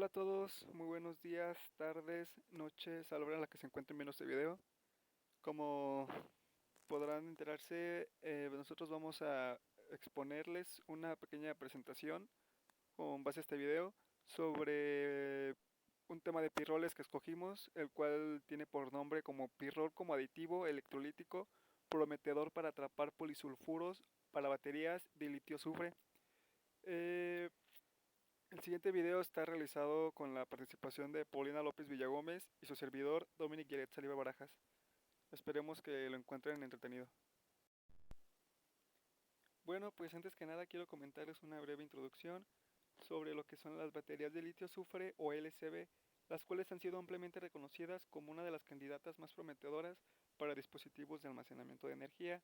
Hola a todos, muy buenos días, tardes, noches, a la hora en la que se encuentren viendo este video. Como podrán enterarse, nosotros vamos a exponerles una pequeña presentación con base a este video sobre un tema de pirroles que escogimos, el cual tiene por nombre como pirrol como aditivo electrolítico prometedor para atrapar polisulfuros para baterías de litio-azufre. Eh, El siguiente video está realizado con la participación de Paulina López Villagómez y su servidor Dominic Gueret Saliva Barajas. Esperemos que lo encuentren entretenido. Bueno, pues antes que nada quiero comentarles una breve introducción sobre lo que son las baterías de litio-azufre o LCB, las cuales han sido ampliamente reconocidas como una de las candidatas más prometedoras para dispositivos de almacenamiento de energía,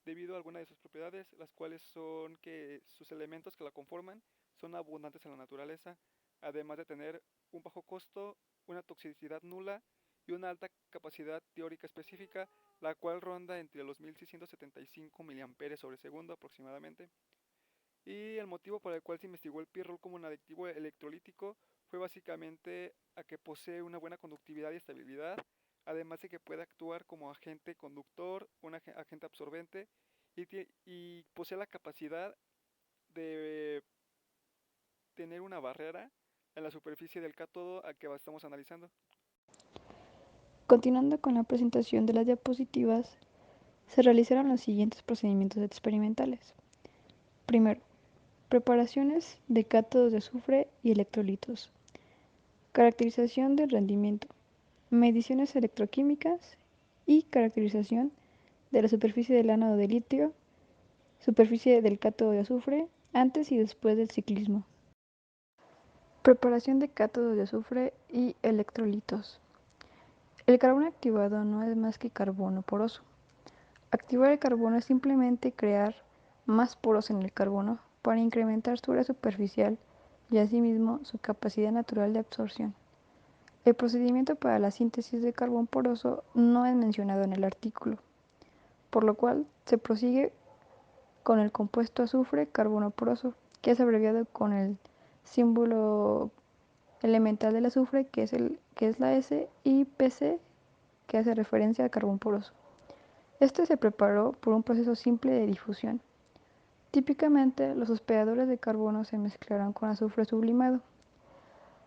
debido a algunas de sus propiedades, las cuales son que sus elementos que la conforman son abundantes en la naturaleza, además de tener un bajo costo, una toxicidad nula y una alta capacidad teórica específica, la cual ronda entre los 1675 mA sobre segundo aproximadamente. Y el motivo por el cual se investigó el pirrol como un aditivo electrolítico fue básicamente a que posee una buena conductividad y estabilidad, además de que puede actuar como agente conductor, un agente absorbente y posee la capacidad de tener una barrera en la superficie del cátodo al que estamos analizando. Continuando con la presentación de las diapositivas, se realizaron los siguientes procedimientos experimentales. Primero, preparaciones de cátodos de azufre y electrolitos. Caracterización del rendimiento. Mediciones electroquímicas y caracterización de la superficie del ánodo de litio, superficie del cátodo de azufre, antes y después del ciclismo. Preparación de cátodos de azufre y electrolitos. El carbono activado no es más que carbono poroso. Activar el carbono es simplemente crear más poros en el carbono para incrementar su área superficial y asimismo su capacidad natural de absorción. El procedimiento para la síntesis de carbón poroso no es mencionado en el artículo, por lo cual se prosigue con el compuesto azufre carbono poroso, que es abreviado con el símbolo elemental del azufre, que es la S, y PC, que hace referencia al carbón poroso. Este se preparó por un proceso simple de difusión. Típicamente, los hospedadores de carbono se mezclaron con azufre sublimado.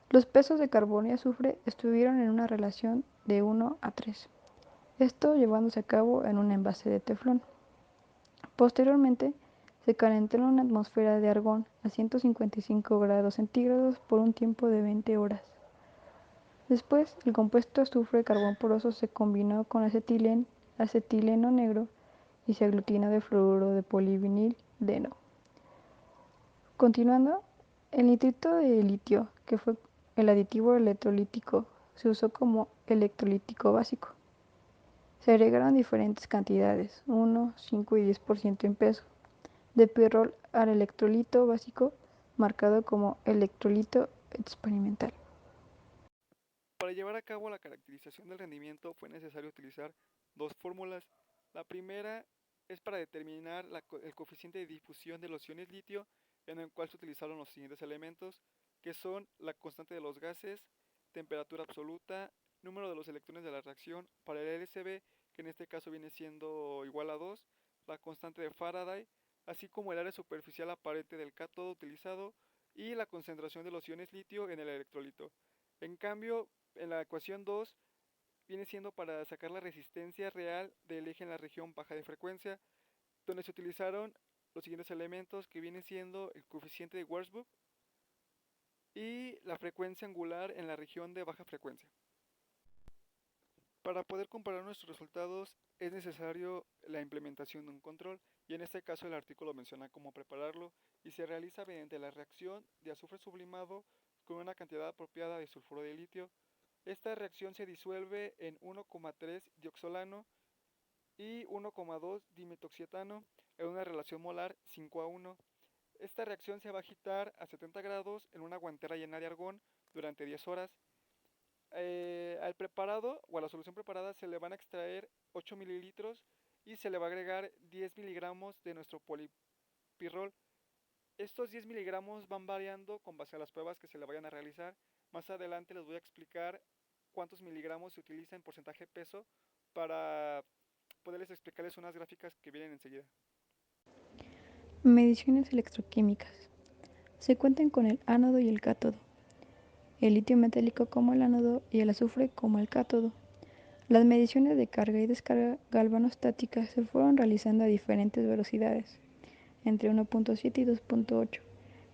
Los pesos de carbono y azufre estuvieron en una relación de 1 a 3, esto llevándose a cabo en un envase de teflón. Posteriormente, se calentó en una atmósfera de argón a 155 grados centígrados por un tiempo de 20 horas. Después, el compuesto azufre-carbón poroso se combinó con acetileno negro y se aglutinó de fluoruro de polivinil deno. Continuando, el nitrito de litio, que fue el aditivo electrolítico, se usó como electrolítico básico. Se agregaron diferentes cantidades, 1, 5 y 10% en peso, de pirrol al electrolito básico, marcado como electrolito experimental. Para llevar a cabo la caracterización del rendimiento fue necesario utilizar dos fórmulas. La primera es para determinar el coeficiente de difusión de los iones litio, en el cual se utilizaron los siguientes elementos, que son la constante de los gases, temperatura absoluta, número de los electrones de la reacción para el LCB, que en este caso viene siendo igual a 2, la constante de Faraday, así como el área superficial aparente del cátodo utilizado y la concentración de los iones litio en el electrolito. En cambio, en la ecuación 2 viene siendo para sacar la resistencia real del eje en la región baja de frecuencia, donde se utilizaron los siguientes elementos, que viene siendo el coeficiente de Wurzburg y la frecuencia angular en la región de baja frecuencia. Para poder comparar nuestros resultados es necesario la implementación de un control, y en este caso el artículo menciona cómo prepararlo, y se realiza mediante la reacción de azufre sublimado con una cantidad apropiada de sulfuro de litio. Esta reacción se disuelve en 1,3 dioxolano y 1,2 dimetoxietano en una relación molar 5:1. Esta reacción se va a agitar a 70 grados en una guantera llena de argón durante 10 horas. Al preparado o a la solución preparada se le van a extraer 8 mililitros y se le va a agregar 10 miligramos de nuestro polipirrol. Estos 10 miligramos van variando con base a las pruebas que se le vayan a realizar. Más adelante les voy a explicar cuántos miligramos se utiliza en porcentaje peso para poderles explicarles unas gráficas que vienen enseguida. Mediciones electroquímicas. Se cuentan con el ánodo y el cátodo, el litio metálico como el ánodo y el azufre como el cátodo. Las mediciones de carga y descarga galvanostáticas se fueron realizando a diferentes velocidades, entre 1.7 y 2.8,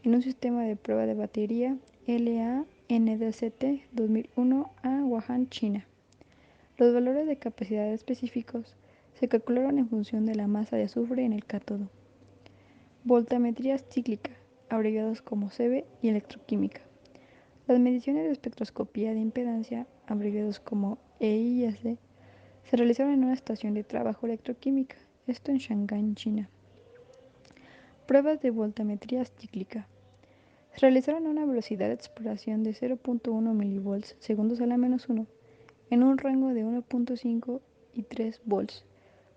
en un sistema de prueba de batería LA-NDCT 2001 a Wuhan, China. Los valores de capacidad específicos se calcularon en función de la masa de azufre en el cátodo. Voltametría cíclica, abreviados como CB, y electroquímica. Las mediciones de espectroscopía de impedancia, abreviados como EIS, se realizaron en una estación de trabajo electroquímica, esto en Shanghái, China. Pruebas de voltametría cíclica. Se realizaron a una velocidad de exploración de 0.1 mV segundos a la -1 en un rango de 1.5 y 3 volts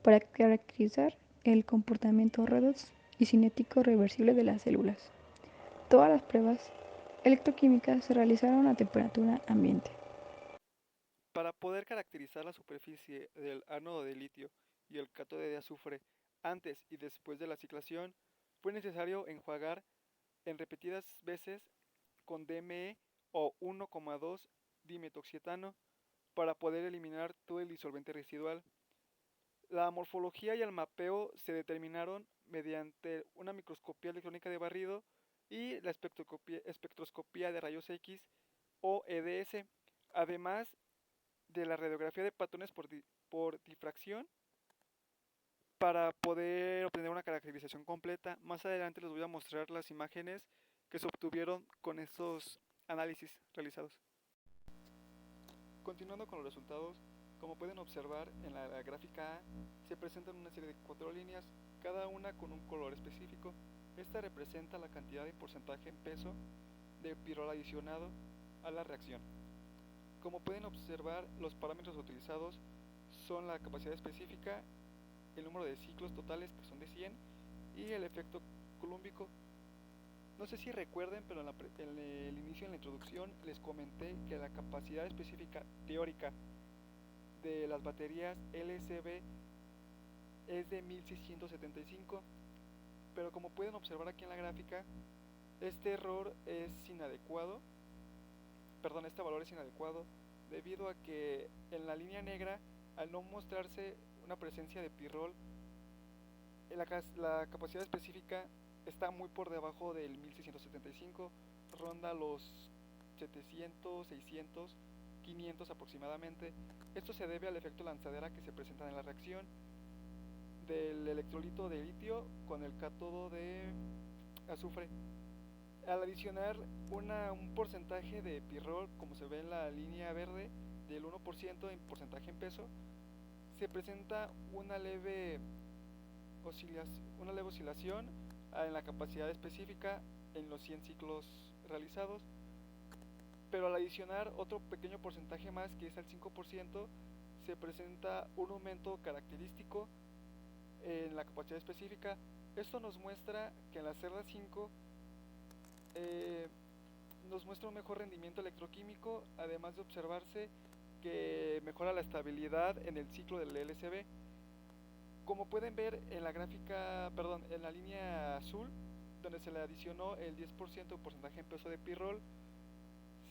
para caracterizar el comportamiento redox y cinético reversible de las células. Todas las pruebas electroquímicas se realizaron a temperatura ambiente. Para poder caracterizar la superficie del ánodo de litio y el cátodo de azufre antes y después de la ciclación, fue necesario enjuagar en repetidas veces con DME o 1,2 dimetoxietano para poder eliminar todo el disolvente residual. La morfología y el mapeo se determinaron mediante una microscopía electrónica de barrido y la espectroscopía de rayos X o EDS, además de la radiografía de patrones por difracción para poder obtener una caracterización completa. Más adelante les voy a mostrar las imágenes que se obtuvieron con estos análisis realizados. Continuando con los resultados, como pueden observar en la gráfica A, se presentan una serie de 4 líneas, cada una con un color específico. Esta representa la cantidad de porcentaje en peso de pirrol adicionado a la reacción. Como pueden observar, los parámetros utilizados son la capacidad específica, el número de ciclos totales, que son de 100, y el efecto colúmbico. No sé si recuerden, pero en el inicio, en la introducción, les comenté que la capacidad específica teórica de las baterías LCB es de 1675, pero como pueden observar aquí en la gráfica, este valor es inadecuado debido a que en la línea negra, al no mostrarse una presencia de pirrol, la capacidad específica está muy por debajo del 1675, ronda los 700, 600, 500 aproximadamente. Esto se debe al efecto lanzadera que se presenta en la reacción del electrolito de litio con el cátodo de azufre. Al adicionar un porcentaje de pirrol, como se ve en la línea verde, del 1% en porcentaje en peso, se presenta una leve oscilación en la capacidad específica en los 100 ciclos realizados, pero al adicionar otro pequeño porcentaje más, que es el 5%, se presenta un aumento característico en la capacidad específica. Esto nos muestra que en la celda 5 nos muestra un mejor rendimiento electroquímico, además de observarse que mejora la estabilidad en el ciclo del LCB. Como pueden ver en la en la línea azul, donde se le adicionó el 10% de porcentaje en peso de pirrol,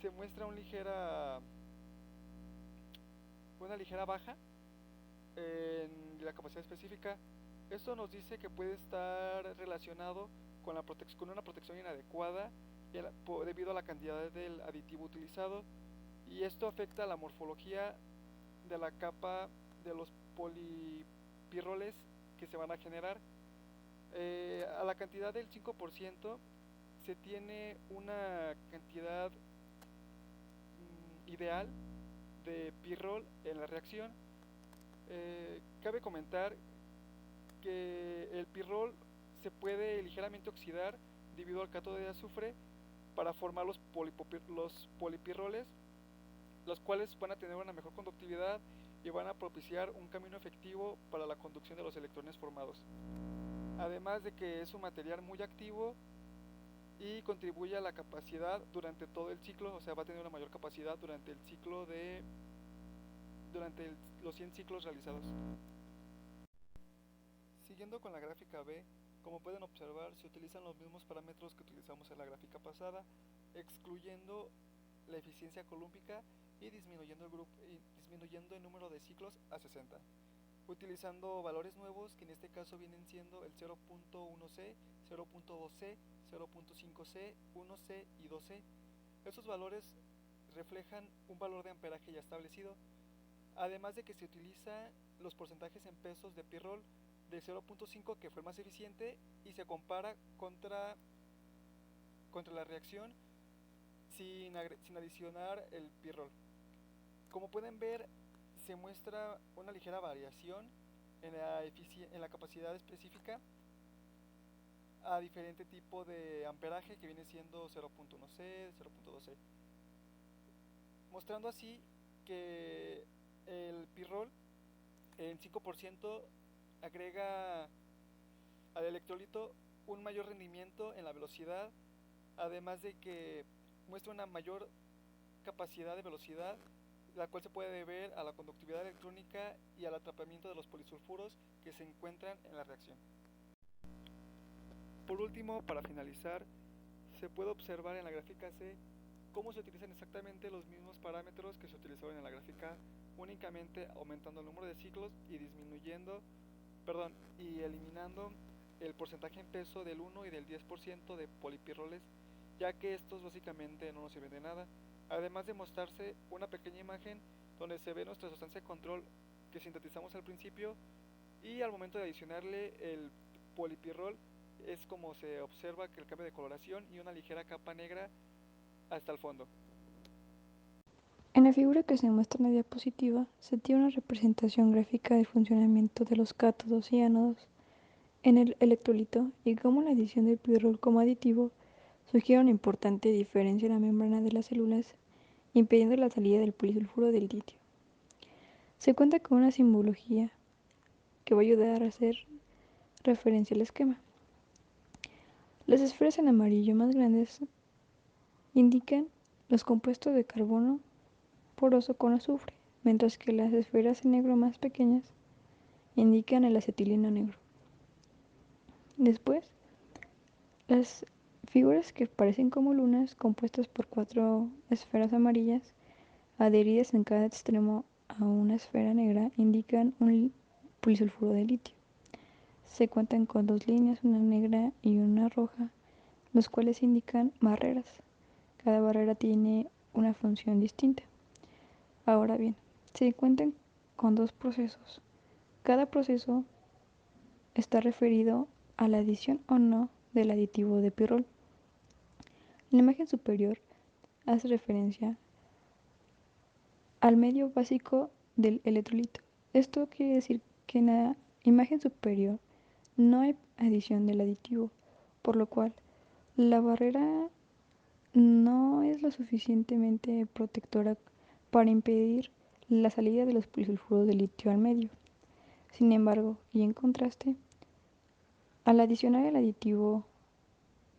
se muestra una ligera baja en la capacidad específica. Esto nos dice que puede estar relacionado con una protección inadecuada debido a la cantidad del aditivo utilizado, y esto afecta la morfología de la capa de los polipirroles que se van a generar. A la cantidad del 5% se tiene una cantidad ideal de pirrol en la reacción. Cabe comentar que el pirrol se puede ligeramente oxidar debido al cátodo de azufre para formar los polipirroles, los cuales van a tener una mejor conductividad y van a propiciar un camino efectivo para la conducción de los electrones formados. Además de que es un material muy activo y contribuye a la capacidad durante todo el ciclo, o sea, va a tener una mayor capacidad durante el ciclo los 100 ciclos realizados. Siguiendo con la gráfica B, como pueden observar, se utilizan los mismos parámetros que utilizamos en la gráfica pasada, excluyendo la eficiencia colúmpica y disminuyendo el número de ciclos a 60, utilizando valores nuevos que en este caso vienen siendo el 0.1C, 0.2C, 0.5C, 1C y 2C. Estos valores reflejan un valor de amperaje ya establecido, además de que se utiliza los porcentajes en pesos de Pirrol de 0.5, que fue el más eficiente, y se compara contra la reacción sin adicionar el Pirrol. Como pueden ver, se muestra una ligera variación en la capacidad específica a diferente tipo de amperaje, que viene siendo 0.1C, 0.2C, mostrando así que el Pirrol en 5% agrega al electrolito un mayor rendimiento en la velocidad, además de que muestra una mayor capacidad de velocidad, la cual se puede deber a la conductividad electrónica y al atrapamiento de los polisulfuros que se encuentran en la reacción. Por último, para finalizar, se puede observar en la gráfica C cómo se utilizan exactamente los mismos parámetros que se utilizaron en la gráfica A, únicamente aumentando el número de ciclos y y eliminando el porcentaje en peso del 1 y del 10% de polipirroles, ya que estos básicamente no nos sirven de nada, además de mostrarse una pequeña imagen donde se ve nuestra sustancia de control que sintetizamos al principio, y al momento de adicionarle el polipirrol es como se observa que el cambio de coloración y una ligera capa negra hasta el fondo. En la figura que se muestra en la diapositiva se tiene una representación gráfica del funcionamiento de los cátodos y ánodos en el electrolito y cómo la adición del pirrol como aditivo sugiere una importante diferencia en la membrana de las células, impidiendo la salida del polisulfuro del litio. Se cuenta con una simbología que va a ayudar a hacer referencia al esquema. Las esferas en amarillo más grandes indican los compuestos de carbono poroso con azufre, mientras que las esferas en negro más pequeñas indican el acetileno negro. Después, las figuras que parecen como lunas, compuestas por 4 esferas amarillas, adheridas en cada extremo a una esfera negra, indican un polisulfuro de litio. Se cuentan con 2 líneas, una negra y una roja, los cuales indican barreras. Cada barrera tiene una función distinta. Ahora bien, se cuentan con 2 procesos. Cada proceso está referido a la adición o no del aditivo de pirrol. La imagen superior hace referencia al medio básico del electrolito. Esto quiere decir que en la imagen superior no hay adición del aditivo, por lo cual la barrera no es lo suficientemente protectora para impedir la salida de los polisulfuros de litio al medio. Sin embargo, y en contraste, al adicionar el aditivo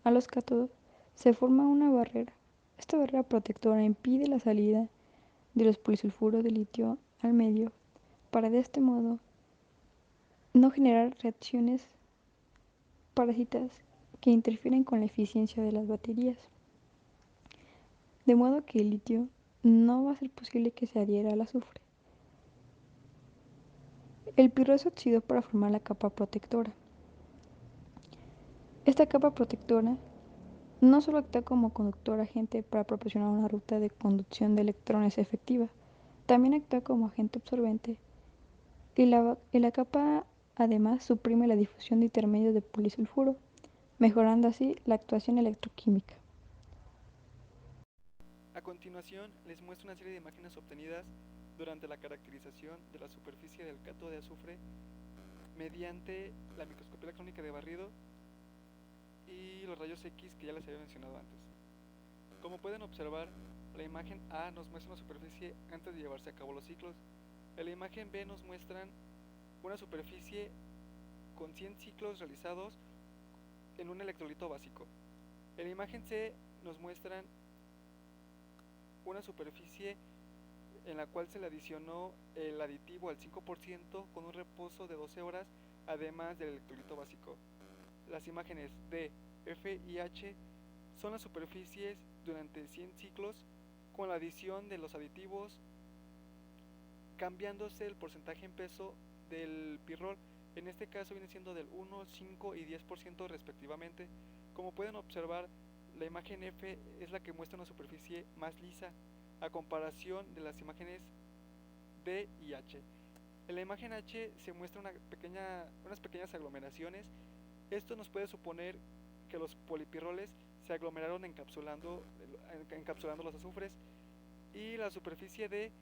a los cátodos, se forma una barrera. Esta barrera protectora impide la salida de los polisulfuros de litio al medio para de este modo no generar reacciones parásitas que interfieren con la eficiencia de las baterías. De modo que el litio no va a ser posible que se adhiera al azufre. El pirrol se oxidó para formar la capa protectora. Esta capa protectora no solo actúa como conductor agente para proporcionar una ruta de conducción de electrones efectiva, también actúa como agente absorbente y la capa además suprime la difusión de intermedios de polisulfuro, mejorando así la actuación electroquímica. A continuación, les muestro una serie de imágenes obtenidas durante la caracterización de la superficie del cátodo de azufre mediante la microscopía electrónica de barrido y los rayos X que ya les había mencionado antes. Como pueden observar, la imagen A nos muestra una superficie antes de llevarse a cabo los ciclos. En la imagen B nos muestran una superficie con 100 ciclos realizados en un electrolito básico. En la imagen C nos muestran una superficie en la cual se le adicionó el aditivo al 5% con un reposo de 12 horas, además del electrolito básico. Las imágenes D, F y H son las superficies durante 100 ciclos con la adición de los aditivos, cambiándose el porcentaje en peso del pirrol. En este caso viene siendo del 1, 5 y 10% respectivamente. Como pueden observar, la imagen F es la que muestra una superficie más lisa a comparación de las imágenes D y H. En la imagen H se muestra unas pequeñas aglomeraciones. Esto nos puede suponer que los polipirroles se aglomeraron encapsulando los azufres, y la superficie D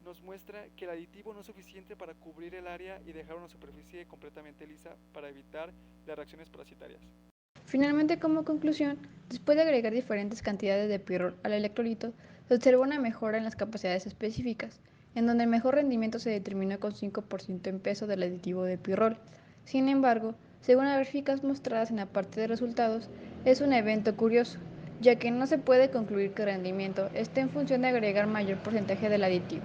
nos muestra que el aditivo no es suficiente para cubrir el área y dejar una superficie completamente lisa para evitar las reacciones parasitarias. Finalmente, como conclusión, después de agregar diferentes cantidades de pirrol al electrolito, se observó una mejora en las capacidades específicas, en donde el mejor rendimiento se determinó con 5% en peso del aditivo de pirrol. Sin embargo, según las gráficas mostradas en la parte de resultados, es un evento curioso, ya que no se puede concluir que el rendimiento esté en función de agregar mayor porcentaje del aditivo,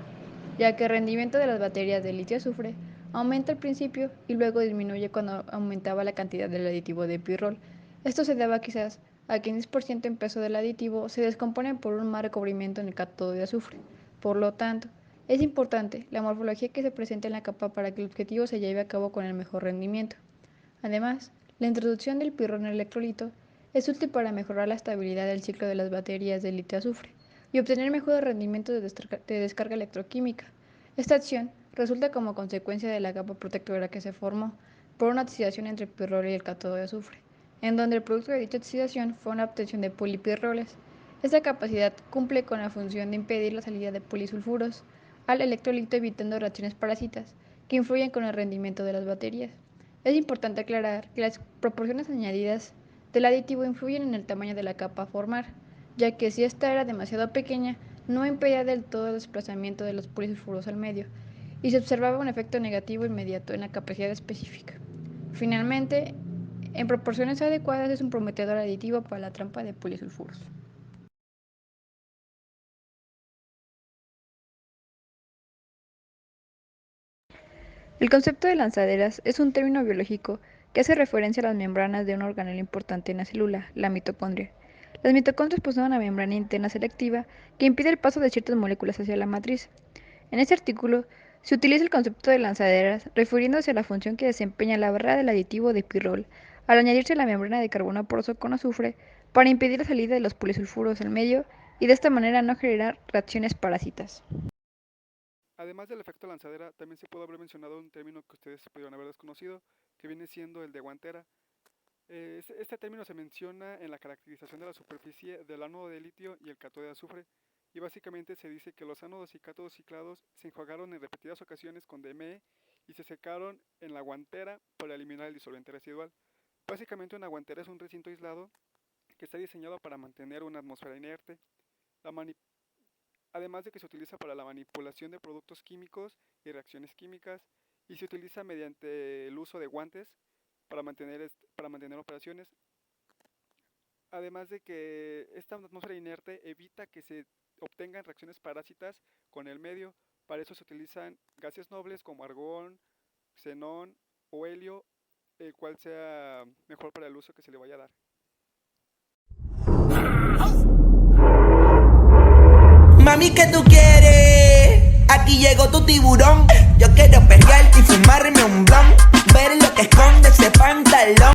ya que el rendimiento de las baterías de litio-azufre aumenta al principio y luego disminuye cuando aumentaba la cantidad del aditivo de pirrol. Esto se daba quizás a que el 10% en peso del aditivo se descompone por un mal recubrimiento en el cátodo de azufre. Por lo tanto, es importante la morfología que se presenta en la capa para que el objetivo se lleve a cabo con el mejor rendimiento. Además, la introducción del pirrol en el electrolito es útil para mejorar la estabilidad del ciclo de las baterías de litio-azufre y obtener mejores rendimientos de descarga electroquímica. Esta acción resulta como consecuencia de la capa protectora que se formó por una oxidación entre el pirrol y el cátodo de azufre, en donde el producto de dicha oxidación fue una obtención de polipirroles. Esta capacidad cumple con la función de impedir la salida de polisulfuros al electrolito, evitando reacciones parásitas que influyen con el rendimiento de las baterías. Es importante aclarar que las proporciones añadidas del aditivo influyen en el tamaño de la capa a formar, ya que si esta era demasiado pequeña, no impedía del todo el desplazamiento de los polisulfuros al medio, y se observaba un efecto negativo inmediato en la capacidad específica. Finalmente, en proporciones adecuadas es un prometedor aditivo para la trampa de polisulfuros. El concepto de lanzaderas es un término biológico que hace referencia a las membranas de un organelo importante en la célula, la mitocondria. Las mitocondrias poseen una membrana interna selectiva que impide el paso de ciertas moléculas hacia la matriz. En este artículo se utiliza el concepto de lanzaderas refiriéndose a la función que desempeña la barrera del aditivo de pirrol al añadirse a la membrana de carbono poroso con azufre para impedir la salida de los polisulfuros al medio y de esta manera no generar reacciones parásitas. Además del efecto lanzadera, también se puede haber mencionado un término que ustedes pudieron haber desconocido, que viene siendo el de guantera. Este término se menciona en la caracterización de la superficie del ánodo de litio y el cátodo de azufre, y básicamente se dice que los ánodos y cátodos ciclados se enjuagaron en repetidas ocasiones con DME y se secaron en la guantera para eliminar el disolvente residual. Básicamente una guantera es un recinto aislado que está diseñado para mantener una atmósfera inerte. Además de que se utiliza para la manipulación de productos químicos y reacciones químicas, y se utiliza mediante el uso de guantes para mantener operaciones. Además de que esta atmósfera inerte evita que se obtengan reacciones parásitas con el medio. Para eso se utilizan gases nobles como argón, xenón o helio, el cual sea mejor para el uso que se le vaya a dar. Mami, ¿qué tú quieres? Aquí llegó tu tiburón. Yo quiero pelear y fumarme un blunt.